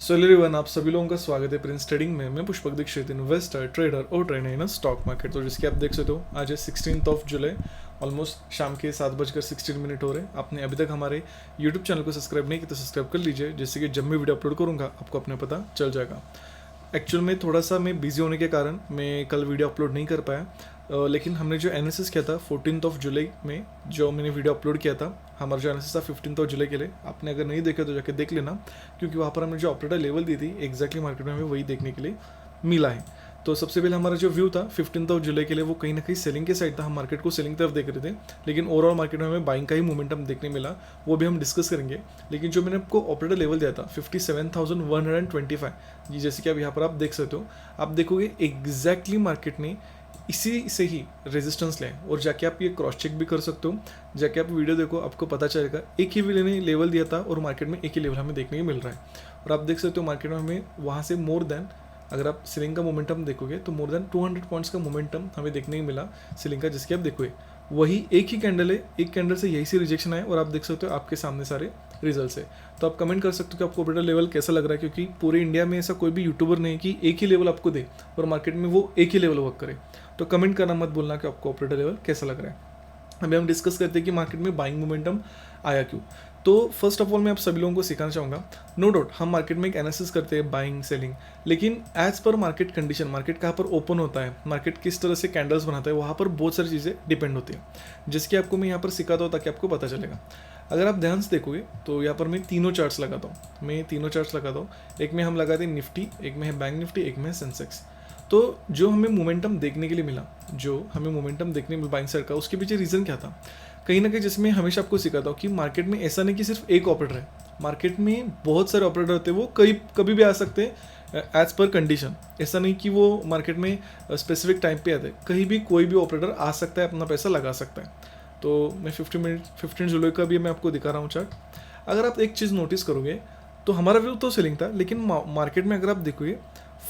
So everyone, आप सभी लोगों का स्वागत है प्रिंस ट्रेडिंग में। मैं पुष्पक दीक्षित, इन्वेस्टर, ट्रेडर और ट्रेनर इन स्टॉक मार्केट। तो जिसके आप देख सकते हो आज है 16 जुलाई, ऑलमोस्ट शाम के 7:16 हो रहे हैं। आपने अभी तक हमारे यूट्यूब चैनल को सब्सक्राइब नहीं किया तो सब्सक्राइब कर लीजिए, जिससे कि जब मैं वीडियो अपलोड करूँगा आपको अपने पता चल जाएगा। एक्चुअल में थोड़ा सा मैं बिजी होने के कारण मैं कल वीडियो अपलोड नहीं कर पाया, लेकिन हमने जो एनालिसिस किया था 14 जुलाई में, जो मैंने वीडियो अपलोड किया था, हमारा जो एनालिसिस था 15 जुलाई के लिए, आपने अगर नहीं देखा तो जाके देख लेना, क्योंकि वहाँ पर हमने जो ऑपरेटर लेवल दी थी एग्जैक्टली मार्केट में हमें वही देखने के लिए मिला है। तो सबसे पहले हमारा जो व्यू था 15 जुलाई के लिए वो कहीं ना कहीं सेलिंग के साइड था। हम मार्केट को सेलिंग तरफ देख रहे थे, लेकिन ओवरऑल मार्केट में हमें बाइंग का ही मोमेंटम देखने मिला, वो भी हम डिस्कस करेंगे। लेकिन जो मैंने आपको ऑपरेटर लेवल दिया था 57,125, जी जैसे कि अब यहाँ पर आप देख सकते हो, आप देखोगे एग्जैक्टली मार्केट ने इसी से ही रेजिस्टेंस लें, और जाके आप ये क्रॉस चेक भी कर सकते हो। जाके आप वीडियो देखो, आपको पता चलेगा एक ही ने लेवल दिया था और मार्केट में एक ही लेवल हमें देखने को मिल रहा है। और आप देख सकते हो मार्केट में हमें वहाँ से मोर देन, अगर आप सेलिंग का मोमेंटम देखोगे तो मोर देन 200 पॉइंट्स का मोमेंटम हमें देखने को मिला सेलिंग का, जिसके आप देखोगे वही एक ही कैंडल है, एक कैंडल से यही से रिजेक्शन आए, और आप देख सकते हो आपके सामने सारे रिजल्ट्स है। तो आप कमेंट कर सकते हो कि आपको ऑपरेटर लेवल कैसा लग रहा है, क्योंकि पूरे इंडिया में ऐसा कोई भी यूट्यूबर नहीं है कि एक ही लेवल आपको दे और मार्केट में वो एक ही लेवल वर्क करे। तो कमेंट करना मत भूलना कि आपको ऑपरेटर लेवल कैसा लग रहा है। अभी हम डिस्कस करते हैं कि मार्केट में बाइंग मोमेंटम आया क्यों। तो फर्स्ट ऑफ ऑल मैं आप सभी लोगों को सिखाना चाहूँगा, नो डाउट हम मार्केट में एक एनालिसिस करते हैं बाइंग सेलिंग, लेकिन as per market condition, market कहाँ पर ओपन होता है, मार्केट किस तरह से कैंडल्स बनाता है, वहाँ पर बहुत सारी चीज़ें डिपेंड होती है, जिसकी आपको मैं यहाँ पर सिखाता हूँ ताकि आपको पता चलेगा। अगर आप ध्यान से देखोगे तो यहाँ पर मैं तीनों चार्ट्स लगाता हूँ। एक में हम लगाते हैं निफ्टी, एक में है बैंक निफ्टी, एक में है सेंसेक्स। तो जो हमें मोमेंटम देखने के लिए मिला, बाइंग साइड का, उसके पीछे रीज़न क्या था? कहीं ना कहीं जिसमें हमेशा आपको सिखाता हूँ कि मार्केट में ऐसा नहीं कि सिर्फ एक ऑपरेटर है, मार्केट में बहुत सारे ऑपरेटर होते हैं, वो कभी भी आ सकते हैं एज पर कंडीशन। ऐसा नहीं कि वो मार्केट में स्पेसिफिक टाइम पे आते हैं, कहीं भी कोई भी ऑपरेटर आ सकता है, अपना पैसा लगा सकता है। तो मैं 15 जुलाई का भी मैं आपको दिखा रहा हूँ चार्ट। अगर आप एक चीज़ नोटिस करोगे तो हमारा व्यू तो सेलिंग था, लेकिन मार्केट में अगर आप देखोगे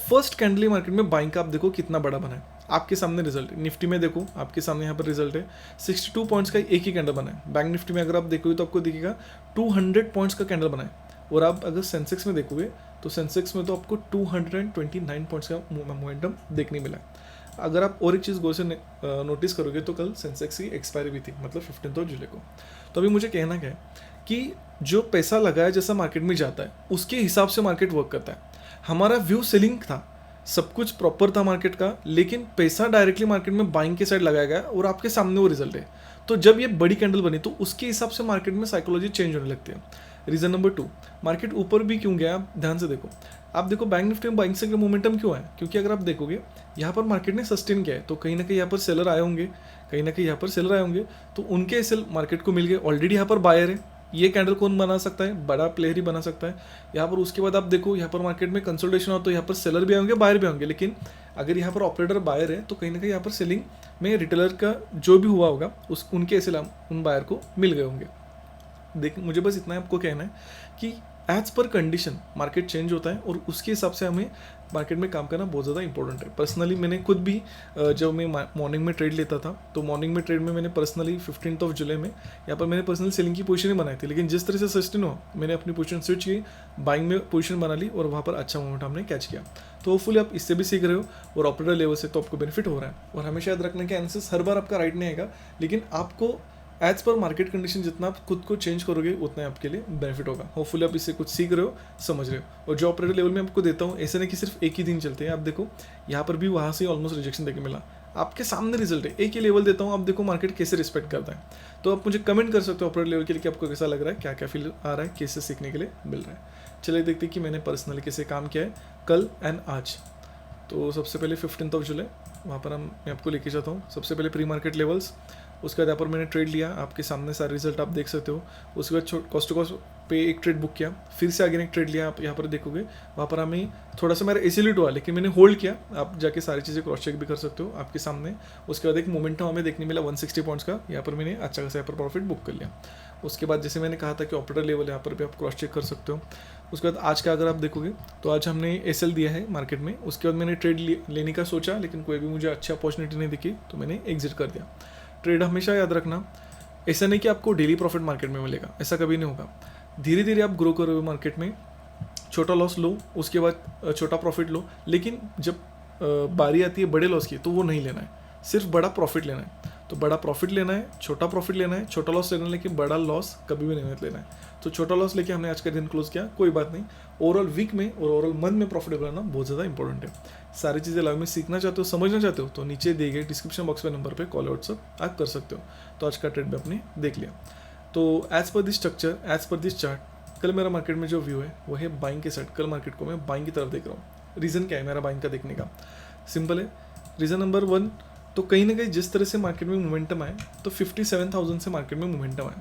फर्स्ट कैंडल मार्केट में बाइंग का आप देखो कितना बड़ा बना है, आपके सामने रिजल्ट है। निफ्टी में देखो आपके सामने यहाँ पर रिजल्ट है 62 पॉइंट्स का एक ही कैंडल बना है। बैंक निफ्टी में अगर आप देखोगे तो आपको दिखेगा 200 पॉइंट्स का कैंडल बना है। और आप अगर सेंसेक्स में देखोगे तो सेंसेक्स में तो आपको 229 पॉइंट्स का मोमेंटम देखने मिला है। अगर आप और एक चीज़ गौर से नोटिस करोगे तो कल सेंसेक्स की एक्सपायरी भी थी, मतलब 15 जुलाई को। तो अभी मुझे कहना क्या है कि जो पैसा लगाया जैसा मार्केट में जाता है उसके हिसाब से मार्केट वर्क करता है। हमारा व्यू सेलिंग था, सब कुछ प्रॉपर था मार्केट का, लेकिन पैसा डायरेक्टली मार्केट में बाइंग के साइड लगाया गया और आपके सामने वो रिजल्ट है। तो जब ये बड़ी कैंडल बनी तो उसके हिसाब से मार्केट में साइकोलॉजी चेंज होने लगती है। रीज़न नंबर 2, मार्केट ऊपर भी क्यों गया, आप ध्यान से देखो। आप देखो बैंक निफ्टी में बाइंग से मोमेंटम क्यों है, क्योंकि अगर आप देखोगे यहाँ पर मार्केट ने सस्टेन किया है, तो कहीं ना कहीं यहाँ पर सेलर आए होंगे, तो उनके सेल मार्केट को मिल गए। ऑलरेडी यहाँ पर बायर है, ये कैंडल कौन बना सकता है, बड़ा प्लेयर ही बना सकता है यहाँ पर। उसके बाद आप देखो यहाँ पर मार्केट में कंसोलिडेशन हो तो यहाँ पर सेलर भी आएंगे, बायर भी आएंगे, लेकिन अगर यहाँ पर ऑपरेटर बायर है तो कहीं ना कहीं यहाँ पर सेलिंग में रिटेलर का जो भी हुआ होगा उनके एसेल उन बायर को मिल गए होंगे। देख, मुझे बस इतना आपको कहना है कि as per condition market change होता है और उसके हिसाब से हमें मार्केट में काम करना बहुत ज़्यादा इंपॉर्टेंट है। पर्सनली मैंने खुद भी जब मैं मॉर्निंग में ट्रेड लेता था तो मॉर्निंग में ट्रेड में मैंने पर्सनली 15 जुलाई में यहाँ पर मैंने पर्सनल सेलिंग की पोजीशन ही बनाई थी, लेकिन जिस तरह से सस्टेन हुआ मैंने अपनी पोजीशन स्विच की, बाइंग में पोजीशन बना ली और वहाँ पर अच्छा मोमेंट हमने कैच किया। तो होपफुली आप इससे भी सीख रहे हो और ऑपरेटर लेवल से तो आपको बेनिफिट हो रहा है। और हमेशा याद रखना कि एनालिसिस हर बार आपका राइट नहीं आएगा, लेकिन आपको एज पर मार्केट कंडीशन जितना आप खुद को चेंज करोगे उतना आपके लिए बेनिफिट होगा। होपफुली आप इससे कुछ सीख रहे हो, समझ रहे हो। और जो ऑपरेटर लेवल में आपको देता हूँ, ऐसे नहीं कि सिर्फ एक ही दिन चलते हैं। आप देखो यहाँ पर भी वहाँ से ऑलमोस्ट रिजेक्शन देके मिला, आपके सामने रिजल्ट है। एक ही लेवल देता हूँ, आप देखो मार्केट कैसे रिस्पेक्ट करता है। तो आप मुझे कमेंट कर सकते हो ऑपरेटर लेवल के लिए कि आपको कैसा लग रहा है, क्या क्या फील आ रहा है, कैसे सीखने के लिए मिल रहा है। चलिए देखते हैं कि मैंने पर्सनली कैसे काम किया है कल एंड आज। तो सबसे पहले 15 जुलाई वहाँ पर मैं आपको लेके जाता हूँ। सबसे पहले प्री मार्केट लेवल्स, उसके बाद यहाँ पर मैंने ट्रेड लिया, आपके सामने सारे रिजल्ट आप देख सकते हो। उसके बाद कॉस्ट टू कॉस्ट पे एक ट्रेड बुक किया, फिर से आगे एक ट्रेड लिया। आप यहाँ पर देखोगे वहाँ पर हमें थोड़ा सा मेरा एसिलिट हुआ, लेकिन मैंने होल्ड किया। आप जाके सारी चीज़ें क्रॉस चेक भी कर सकते हो आपके सामने। उसके बाद एक मोमेंटम हमें देखने मिला 160 पॉइंट्स का, यहाँ पर मैंने अच्छा खासा यहाँ पर प्रॉफिट बुक कर लिया। उसके बाद जैसे मैंने कहा था कि ऑपरेटर लेवल यहाँ पर भी आप क्रॉस चेक कर सकते हो। उसके बाद आज का अगर आप देखोगे तो आज हमने एसएल दिया है मार्केट में। उसके बाद मैंने ट्रेड लेने का सोचा, लेकिन कोई भी मुझे अच्छी अपॉर्चुनिटी नहीं दिखी तो मैंने एग्जिट कर दिया। ट्रेड हमेशा याद रखना, ऐसा नहीं कि आपको डेली प्रॉफिट मार्केट में मिलेगा, ऐसा कभी नहीं होगा। धीरे धीरे आप ग्रो करोगे मार्केट में, छोटा लॉस लो, उसके बाद छोटा प्रॉफिट लो, लेकिन जब बारी आती है बड़े लॉस की तो वो नहीं लेना है, सिर्फ बड़ा प्रॉफिट लेना है। तो बड़ा प्रॉफिट लेना है, छोटा प्रॉफिट लेना है, छोटा लॉस लेना है, लेकिन बड़ा लॉस कभी भी नहीं लेना है। तो छोटा लॉस लेके हमने आज का दिन क्लोज किया, कोई बात नहीं। ओवरऑल वीक में और ओवरऑल मंथ में प्रॉफिटेबल रहना बहुत ज़्यादा इंपॉर्टेंट है। सारी चीज़ें लाइव में सीखना चाहते हो, समझना चाहते हो, तो नीचे दिए गए डिस्क्रिप्शन बॉक्स में नंबर पे कॉल व्हाट्सअप आप कर सकते हो। तो आज का ट्रेड भी आपने देख लिया। तो as per this structure, as per this chart, कल मेरा मार्केट में जो व्यू है वो है बाइंग के साइड। कल मार्केट को मैं बाइंग की तरफ देख रहा हूँ। रीज़न क्या है मेरा बाइंग का देखने का? सिंपल है। रीज़न नंबर 1, तो कहीं ना कहीं जिस तरह से मार्केट में मोमेंटम आए, तो 57,000 से मार्केट में मोमेंटम आए,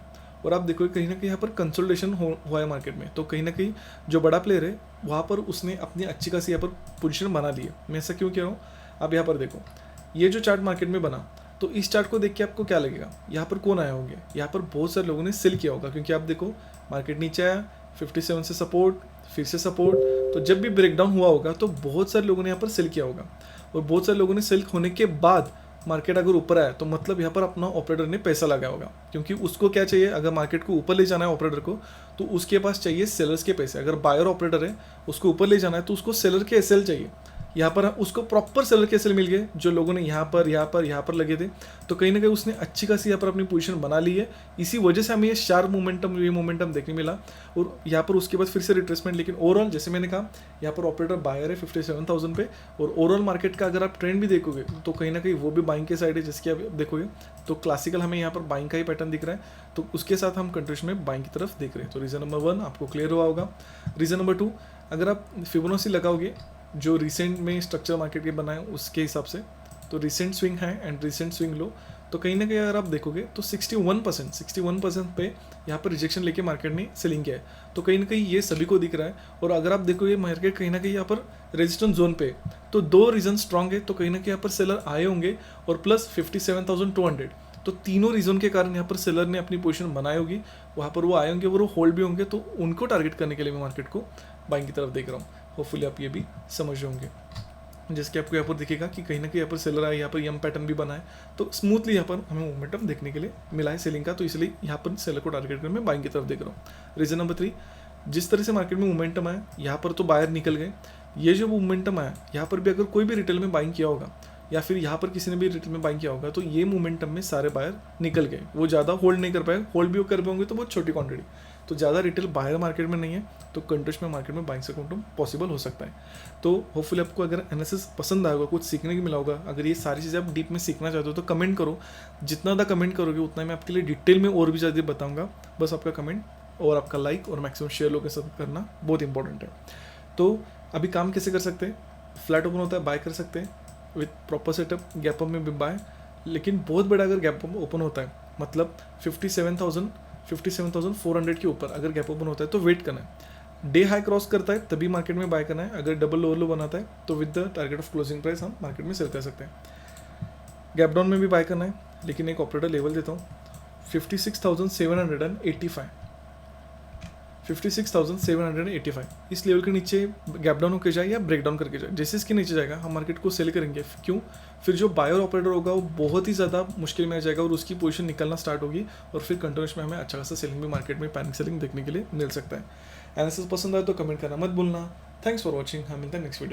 और आप देखो कहीं ना कहीं यहाँ पर कंसोलिडेशन हुआ है मार्केट में। तो कहीं ना कहीं जो बड़ा प्लेयर है वहाँ पर उसने अपनी अच्छी खासी यहाँ पर पोजीशन बना ली है। मैं ऐसा क्यों कह रहा हूँ? आप यहाँ पर देखो, ये जो चार्ट मार्केट में बना, तो इस चार्ट को देख के आपको क्या लगेगा? यहाँ पर कौन आया होंगे? यहाँ पर बहुत सारे लोगों ने सेल किया होगा, क्योंकि आप देखो मार्केट नीचे आया, 57 से सपोर्ट, फिर से सपोर्ट, तो जब भी ब्रेकडाउन हुआ होगा तो बहुत सारे लोगों ने यहाँ पर सेल किया होगा। और बहुत सारे लोगों ने सेल होने के बाद मार्केट अगर ऊपर आया तो मतलब यहाँ पर अपना ऑपरेटर ने पैसा लगाया होगा, क्योंकि उसको क्या चाहिए? अगर मार्केट को ऊपर ले जाना है ऑपरेटर को, तो उसके पास चाहिए सेलर्स के पैसे। अगर बायर ऑपरेटर है, उसको ऊपर ले जाना है, तो उसको सेलर के एसएल चाहिए। यहाँ पर उसको प्रॉपर सेलर के एसएल मिल गए, जो लोगों ने यहाँ पर लगे थे। तो कहीं ना कहीं उसने अच्छी खासी यहाँ पर अपनी पोजीशन बना ली है। इसी वजह से हमें ये शार्प मोमेंटम देखने मिला, और यहाँ पर उसके बाद फिर से रिट्रेसमेंट। लेकिन ओवरऑल जैसे मैंने कहा, यहाँ पर ऑपरेटर बायर है 57,000 पे, और ओवरऑल मार्केट का अगर आप ट्रेंड भी देखोगे तो कहीं ना कहीं वो भी बाइंग के साइड है। जैसे कि आप देखोगे तो क्लासिकल हमें यहाँ पर बाइंग का ही पैटर्न दिख रहा है, तो उसके साथ हम कंट्रीज में बाइंग की तरफ देख रहे हैं। तो रीज़न नंबर 1 आपको क्लियर हुआ होगा। रीज़न नंबर 2, अगर आप फिबोनाची लगाओगे जो रिसेंट में स्ट्रक्चर मार्केट के बनाए उसके हिसाब से, तो रिसेंट स्विंग है एंड रिसेंट स्विंग लो, तो कहीं ना कहीं अगर आप देखोगे तो 61% पे यहाँ पर रिजेक्शन लेके मार्केट ने सेलिंग किया है। तो कहीं ना कहीं ये सभी को दिख रहा है। और अगर आप देखोगे मार्केट कहीं ना कहीं यहाँ पर रेजिस्टेंस जोन पे, तो 2 रीज़न स्ट्रांग है, तो कहीं ना कहीं यहाँ पर सेलर आए होंगे, और प्लस 57,200, तो तीनों रीज़न के कारण यहाँ पर सेलर ने अपनी पोजीशन बनाई होगी, वहाँ पर वो आए होंगे और वो होल्ड भी होंगे। तो उनको टारगेट करने के लिए मैं मार्केट को बाइंग की तरफ देख रहा हूँ। होपफुली आप ये भी समझ रहे होंगे। जैसे कि आपको यहाँ पर दिखेगा कि कहीं ना कहीं यहाँ पर सेलर आए, यहाँ पर यम पैटर्न भी बना है, तो स्मूथली यहाँ पर हमें मोमेंटम देखने के लिए मिला है सेलिंग का। तो इसलिए यहाँ पर सेलर को टारगेट कर मैं बाइंग की तरफ देख रहा हूँ। रीज़न नंबर 3, जिस तरह से मार्केट में मोमेंटम आया, यहाँ पर तो बायर निकल गए। ये जो मोमेंटम आया, यहाँ पर भी अगर कोई भी रिटेल में बाइंग किया होगा, या फिर यहाँ पर किसी ने भी रिटेल में बाइंग किया होगा, तो ये मोमेंटम में सारे बायर निकल गए। वो ज़्यादा होल्ड नहीं कर पाए, होल्ड भी कर पाएंगे तो बहुत छोटी क्वांटिटी, तो ज़्यादा रिटेल बायर मार्केट में नहीं है, तो कंट्रीज में मार्केट में बाइंग से काउंट पॉसिबल हो सकता है। तो होपफुली आपको अगर एनालिसिस पसंद आएगा, कुछ सीखने को मिला होगा। अगर ये सारी चीज़ें आप डीप में सीखना चाहते हो तो कमेंट करो। जितना ज़्यादा कमेंट करोगे उतना मैं आपके लिए डिटेल में और भी ज़्यादा बताऊँगा। बस आपका कमेंट और आपका लाइक और मैक्सिमम शेयर लोगों के साथ करना बहुत इंपॉर्टेंट है। तो अभी काम कैसे कर सकते हैं? फ्लैट ओपन होता है, बाय कर सकते हैं with proper setup, gap up में भी बाय। लेकिन बहुत बड़ा अगर गैप अप ओपन होता है, मतलब 57,400 के ऊपर अगर गैप ओपन होता है, तो वेट करना है। डे हाई क्रॉस करता है तभी मार्केट में बाय करना है। अगर डबल लोअर लो बनाता है तो with the target of closing price हम मार्केट में सेल कर सकते हैं। गैप डाउन में भी बाय करना है, लेकिन एक ऑपरेटर लेवल देता हूँ 56,785, 56,785। इस लेवल के नीचे गैप डाउन होकर जाए या ब्रेक डाउन करके जाए, जैसे इसके नीचे जाएगा हम मार्केट को सेल करेंगे। क्यों? फिर जो बायर ऑपरेटर होगा वो बहुत ही ज़्यादा मुश्किल में आ जाएगा और उसकी पोजीशन निकलना स्टार्ट होगी, और फिर कंटिन्यूस में हमें अच्छा खासा सेलिंग भी मार्केट में पैनिक सेलिंग देखने के लिए मिल सकता है। एनालिसिस पसंद आए तो कमेंट करना मत भूलना। थैंक्स फॉर वॉचिंग, हम मिलते हैं नेक्स्ट वीडियो।